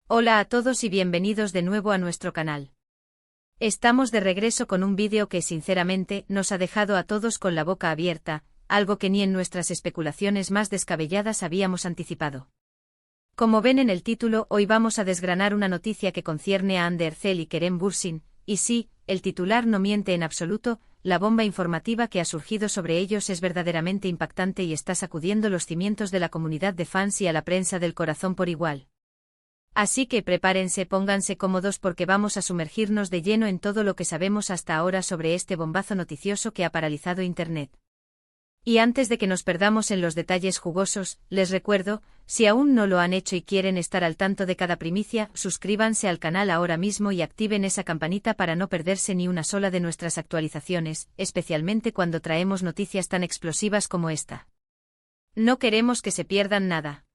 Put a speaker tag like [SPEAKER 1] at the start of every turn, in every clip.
[SPEAKER 1] Hola a todos y bienvenidos de nuevo a nuestro canal. Estamos de regreso con un vídeo que sinceramente nos ha dejado a todos con la boca abierta, algo que ni en nuestras especulaciones más descabelladas habíamos anticipado. Como ven en el título, hoy vamos a desgranar una noticia que concierne a Hande Erçel y Kerem Bürsin, y sí, el titular no miente en absoluto, la bomba informativa que ha surgido sobre ellos es verdaderamente impactante y está sacudiendo los cimientos de la comunidad de fans y a la prensa del corazón por igual. Así que prepárense, pónganse cómodos porque vamos a sumergirnos de lleno en todo lo que sabemos hasta ahora sobre este bombazo noticioso que ha paralizado Internet. Y antes de que nos perdamos en los detalles jugosos, les recuerdo, si aún no lo han hecho y quieren estar al tanto de cada primicia, suscríbanse al canal ahora mismo y activen esa campanita para no perderse ni una sola de nuestras actualizaciones, especialmente cuando traemos noticias tan explosivas como esta. No queremos que se pierdan nada.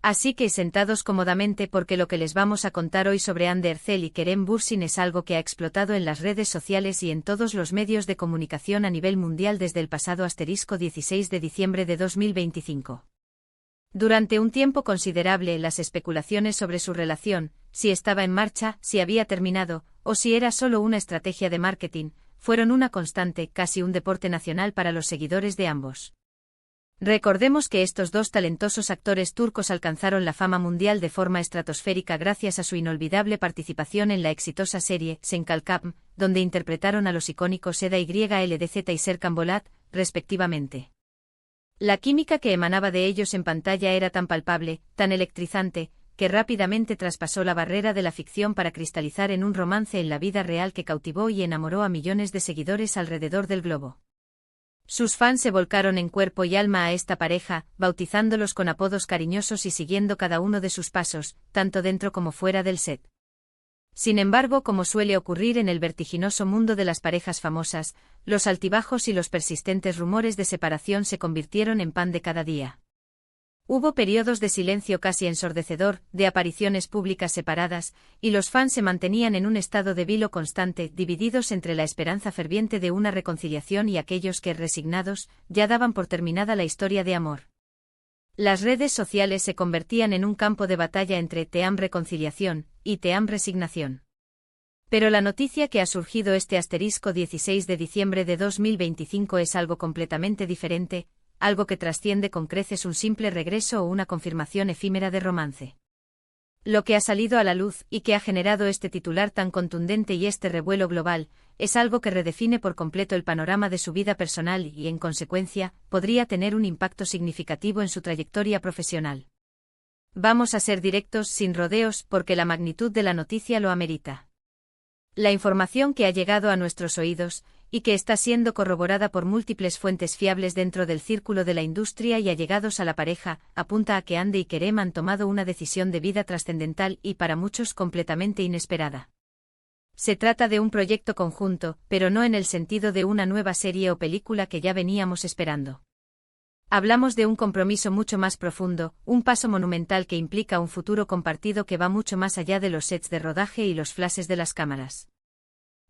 [SPEAKER 1] Así que sentados cómodamente porque lo que les vamos a contar hoy sobre Hande Erçel y Kerem Bürsin es algo que ha explotado en las redes sociales y en todos los medios de comunicación a nivel mundial desde el pasado *16 de diciembre de 2025. Durante un tiempo considerable las especulaciones sobre su relación, si estaba en marcha, si había terminado, o si era solo una estrategia de marketing, fueron una constante, casi un deporte nacional para los seguidores de ambos. Recordemos que estos dos talentosos actores turcos alcanzaron la fama mundial de forma estratosférica gracias a su inolvidable participación en la exitosa serie Sen Kalkam, donde interpretaron a los icónicos Eda YLDZ y Serkan Bolat, respectivamente. La química que emanaba de ellos en pantalla era tan palpable, tan electrizante, que rápidamente traspasó la barrera de la ficción para cristalizar en un romance en la vida real que cautivó y enamoró a millones de seguidores alrededor del globo. Sus fans se volcaron en cuerpo y alma a esta pareja, bautizándolos con apodos cariñosos y siguiendo cada uno de sus pasos, tanto dentro como fuera del set. Sin embargo, como suele ocurrir en el vertiginoso mundo de las parejas famosas, los altibajos y los persistentes rumores de separación se convirtieron en pan de cada día. Hubo periodos de silencio casi ensordecedor, de apariciones públicas separadas, y los fans se mantenían en un estado de vilo constante, divididos entre la esperanza ferviente de una reconciliación y aquellos que, resignados, ya daban por terminada la historia de amor. Las redes sociales se convertían en un campo de batalla entre Team reconciliación y Team resignación. Pero la noticia que ha surgido este *16 de diciembre de 2025 es algo completamente diferente, algo que trasciende con creces un simple regreso o una confirmación efímera de romance. Lo que ha salido a la luz y que ha generado este titular tan contundente y este revuelo global, es algo que redefine por completo el panorama de su vida personal y, en consecuencia, podría tener un impacto significativo en su trayectoria profesional. Vamos a ser directos sin rodeos porque la magnitud de la noticia lo amerita. La información que ha llegado a nuestros oídos, y que está siendo corroborada por múltiples fuentes fiables dentro del círculo de la industria y allegados a la pareja, apunta a que Hande y Kerem han tomado una decisión de vida trascendental y para muchos completamente inesperada. Se trata de un proyecto conjunto, pero no en el sentido de una nueva serie o película que ya veníamos esperando. Hablamos de un compromiso mucho más profundo, un paso monumental que implica un futuro compartido que va mucho más allá de los sets de rodaje y los flashes de las cámaras.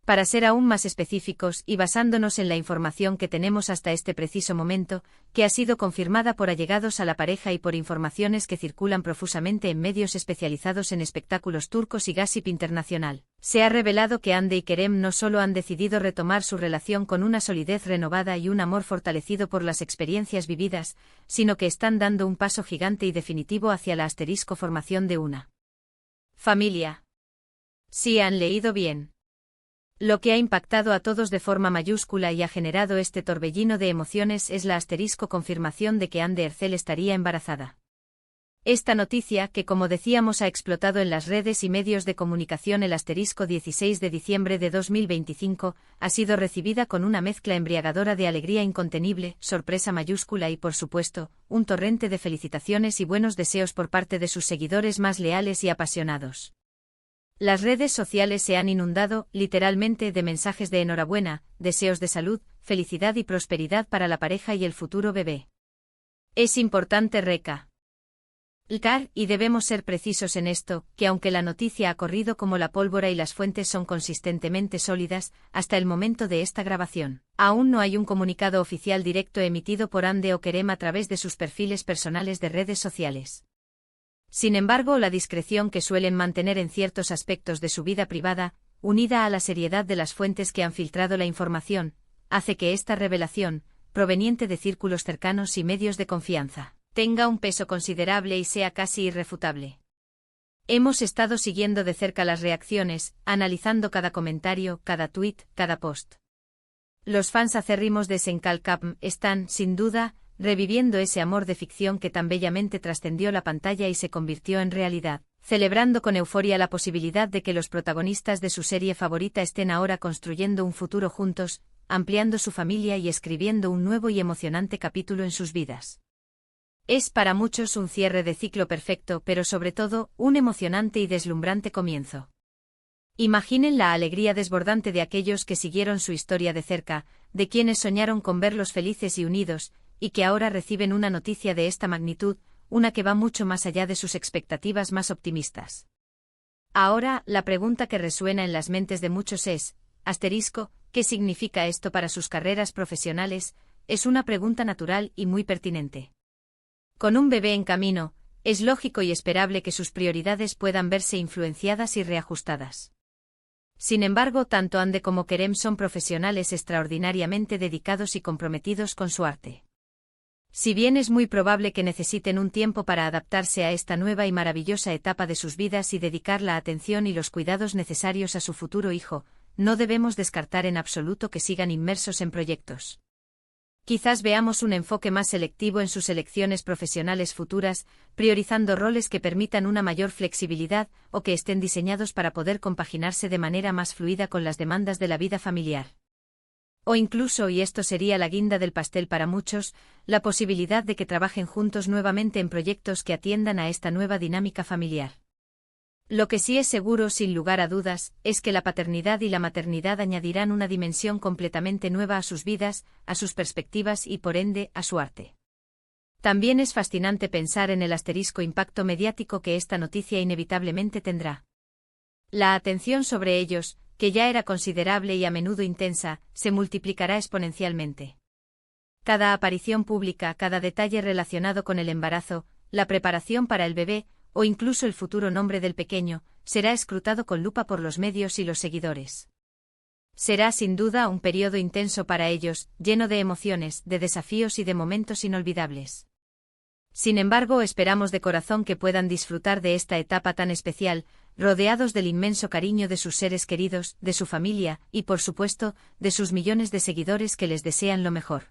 [SPEAKER 1] Para ser aún más específicos y basándonos en la información que tenemos hasta este preciso momento, que ha sido confirmada por allegados a la pareja y por informaciones que circulan profusamente en medios especializados en espectáculos turcos y gossip internacional, se ha revelado que Hande y Kerem no solo han decidido retomar su relación con una solidez renovada y un amor fortalecido por las experiencias vividas, sino que están dando un paso gigante y definitivo hacia la formación de una familia. Sí, han leído bien. Lo que ha impactado a todos de forma mayúscula y ha generado este torbellino de emociones es la confirmación de que Hande Erçel estaría embarazada. Esta noticia, que como decíamos ha explotado en las redes y medios de comunicación el *16 de diciembre de 2025, ha sido recibida con una mezcla embriagadora de alegría incontenible, sorpresa mayúscula y por supuesto, un torrente de felicitaciones y buenos deseos por parte de sus seguidores más leales y apasionados. Las redes sociales se han inundado, literalmente, de mensajes de enhorabuena, deseos de salud, felicidad y prosperidad para la pareja y el futuro bebé. Es importante recalcar, y debemos ser precisos en esto, que aunque la noticia ha corrido como la pólvora y las fuentes son consistentemente sólidas, hasta el momento de esta grabación, aún no hay un comunicado oficial directo emitido por Hande o Kerem a través de sus perfiles personales de redes sociales. Sin embargo, la discreción que suelen mantener en ciertos aspectos de su vida privada, unida a la seriedad de las fuentes que han filtrado la información, hace que esta revelación, proveniente de círculos cercanos y medios de confianza, tenga un peso considerable y sea casi irrefutable. Hemos estado siguiendo de cerca las reacciones, analizando cada comentario, cada tuit, cada post. Los fans acérrimos de Senkalkapm están, sin duda, reviviendo ese amor de ficción que tan bellamente trascendió la pantalla y se convirtió en realidad, celebrando con euforia la posibilidad de que los protagonistas de su serie favorita estén ahora construyendo un futuro juntos, ampliando su familia y escribiendo un nuevo y emocionante capítulo en sus vidas. Es para muchos un cierre de ciclo perfecto, pero sobre todo, un emocionante y deslumbrante comienzo. Imaginen la alegría desbordante de aquellos que siguieron su historia de cerca, de quienes soñaron con verlos felices y unidos, y que ahora reciben una noticia de esta magnitud, una que va mucho más allá de sus expectativas más optimistas. Ahora, la pregunta que resuena en las mentes de muchos es, ¿qué significa esto para sus carreras profesionales? Es una pregunta natural y muy pertinente. Con un bebé en camino, es lógico y esperable que sus prioridades puedan verse influenciadas y reajustadas. Sin embargo, tanto Ande como Kerem son profesionales extraordinariamente dedicados y comprometidos con su arte. Si bien es muy probable que necesiten un tiempo para adaptarse a esta nueva y maravillosa etapa de sus vidas y dedicar la atención y los cuidados necesarios a su futuro hijo, no debemos descartar en absoluto que sigan inmersos en proyectos. Quizás veamos un enfoque más selectivo en sus elecciones profesionales futuras, priorizando roles que permitan una mayor flexibilidad o que estén diseñados para poder compaginarse de manera más fluida con las demandas de la vida familiar. O incluso, y esto sería la guinda del pastel para muchos, la posibilidad de que trabajen juntos nuevamente en proyectos que atiendan a esta nueva dinámica familiar. Lo que sí es seguro, sin lugar a dudas, es que la paternidad y la maternidad añadirán una dimensión completamente nueva a sus vidas, a sus perspectivas y, por ende, a su arte. También es fascinante pensar en el impacto mediático que esta noticia inevitablemente tendrá. La atención sobre ellos, que ya era considerable y a menudo intensa, se multiplicará exponencialmente. Cada aparición pública, cada detalle relacionado con el embarazo, la preparación para el bebé, o incluso el futuro nombre del pequeño, será escrutado con lupa por los medios y los seguidores. Será sin duda un periodo intenso para ellos, lleno de emociones, de desafíos y de momentos inolvidables. Sin embargo, esperamos de corazón que puedan disfrutar de esta etapa tan especial, rodeados del inmenso cariño de sus seres queridos, de su familia, y por supuesto, de sus millones de seguidores que les desean lo mejor.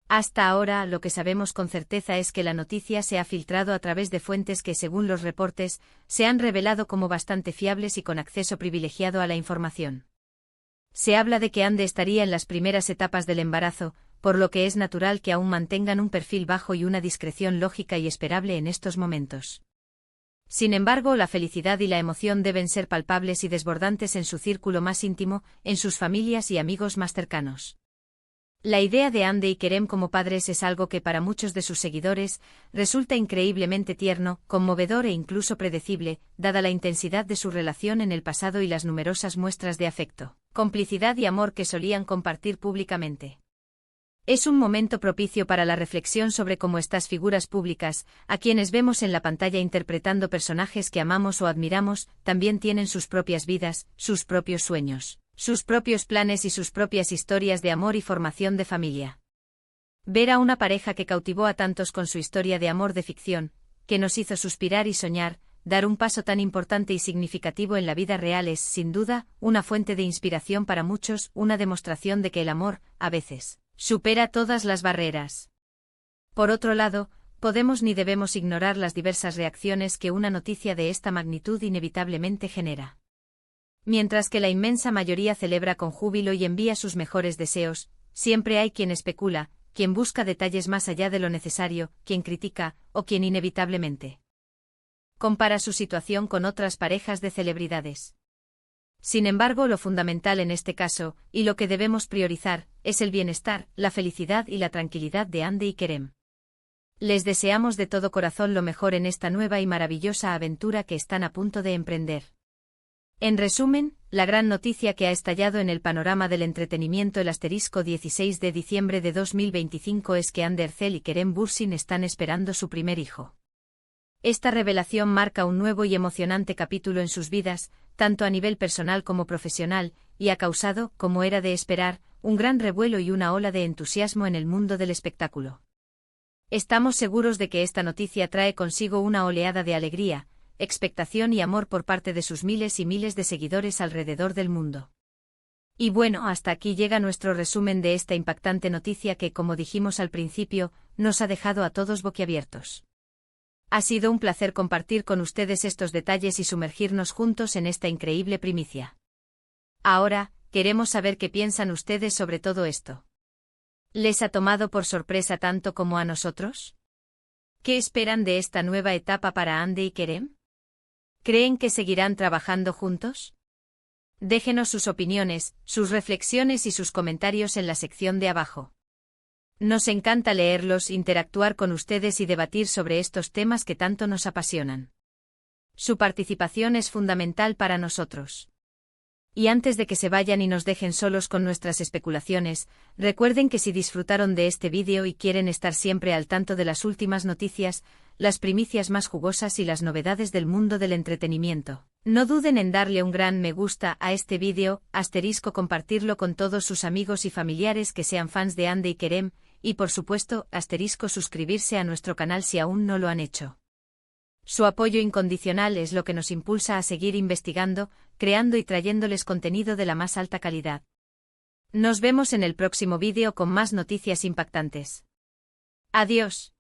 [SPEAKER 1] Hasta ahora, lo que sabemos con certeza es que la noticia se ha filtrado a través de fuentes que, según los reportes, se han revelado como bastante fiables y con acceso privilegiado a la información. Se habla de que Ande estaría en las primeras etapas del embarazo, por lo que es natural que aún mantengan un perfil bajo y una discreción lógica y esperable en estos momentos. Sin embargo, la felicidad y la emoción deben ser palpables y desbordantes en su círculo más íntimo, en sus familias y amigos más cercanos. La idea de Ande y Kerem como padres es algo que para muchos de sus seguidores resulta increíblemente tierno, conmovedor e incluso predecible, dada la intensidad de su relación en el pasado y las numerosas muestras de afecto, complicidad y amor que solían compartir públicamente. Es un momento propicio para la reflexión sobre cómo estas figuras públicas, a quienes vemos en la pantalla interpretando personajes que amamos o admiramos, también tienen sus propias vidas, sus propios sueños, sus propios planes y sus propias historias de amor y formación de familia. Ver a una pareja que cautivó a tantos con su historia de amor de ficción, que nos hizo suspirar y soñar, dar un paso tan importante y significativo en la vida real es, sin duda, una fuente de inspiración para muchos, una demostración de que el amor, a veces, supera todas las barreras. Por otro lado, podemos ni debemos ignorar las diversas reacciones que una noticia de esta magnitud inevitablemente genera. Mientras que la inmensa mayoría celebra con júbilo y envía sus mejores deseos, siempre hay quien especula, quien busca detalles más allá de lo necesario, quien critica, o quien inevitablemente compara su situación con otras parejas de celebridades. Sin embargo, lo fundamental en este caso, y lo que debemos priorizar, es el bienestar, la felicidad y la tranquilidad de Ande y Kerem. Les deseamos de todo corazón lo mejor en esta nueva y maravillosa aventura que están a punto de emprender. En resumen, la gran noticia que ha estallado en el panorama del entretenimiento el 16 de diciembre de 2025 es que Ande Erçel y Kerem Bürsin están esperando su primer hijo. Esta revelación marca un nuevo y emocionante capítulo en sus vidas, tanto a nivel personal como profesional, y ha causado, como era de esperar, un gran revuelo y una ola de entusiasmo en el mundo del espectáculo. Estamos seguros de que esta noticia trae consigo una oleada de alegría, expectación y amor por parte de sus miles y miles de seguidores alrededor del mundo. Y bueno, hasta aquí llega nuestro resumen de esta impactante noticia que, como dijimos al principio, nos ha dejado a todos boquiabiertos. Ha sido un placer compartir con ustedes estos detalles y sumergirnos juntos en esta increíble primicia. Ahora, queremos saber qué piensan ustedes sobre todo esto. ¿Les ha tomado por sorpresa tanto como a nosotros? ¿Qué esperan de esta nueva etapa para Hande y Kerem? ¿Creen que seguirán trabajando juntos? Déjenos sus opiniones, sus reflexiones y sus comentarios en la sección de abajo. Nos encanta leerlos, interactuar con ustedes y debatir sobre estos temas que tanto nos apasionan. Su participación es fundamental para nosotros. Y antes de que se vayan y nos dejen solos con nuestras especulaciones, recuerden que si disfrutaron de este vídeo y quieren estar siempre al tanto de las últimas noticias, las primicias más jugosas y las novedades del mundo del entretenimiento, no duden en darle un gran me gusta a este vídeo, compartirlo con todos sus amigos y familiares que sean fans de Hande y Kerem, y por supuesto, suscribirse a nuestro canal si aún no lo han hecho. Su apoyo incondicional es lo que nos impulsa a seguir investigando, creando y trayéndoles contenido de la más alta calidad. Nos vemos en el próximo vídeo con más noticias impactantes. Adiós.